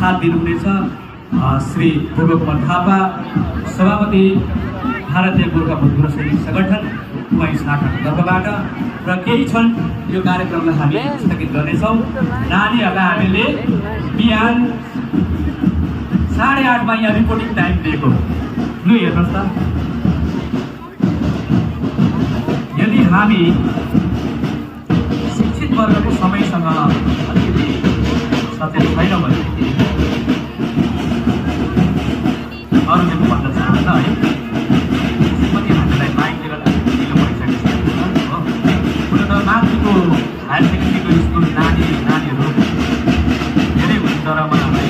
साथ दिनुहुनेछ श्री पूर्वकुमार थापा, सभापति भारतीय गोर्खा भूतपूर्व सैनिक सङ्गठन उहाँ शाखाको तर्फबाट। र केही छन् यो कार्यक्रमलाई हामी स्थगित गर्नेछौँ। नानीहरूलाई हामीले बिहान 8:30 यहाँ रिपोर्टिङ टाइम दिएको। लु हेर्नुहोस् त, यदि हामी शिक्षित वर्गको समयसँग अलिकति सचेत छैन भने अरूले भन्न चाहन्न है, पनि हामीलाई माइकले गर्दा ढिलो भइसकेको हो। हुन त माथिको हायर सेकेन्ड्रीको स्कुल नानीहरू धेरै हुन्छ र मलाई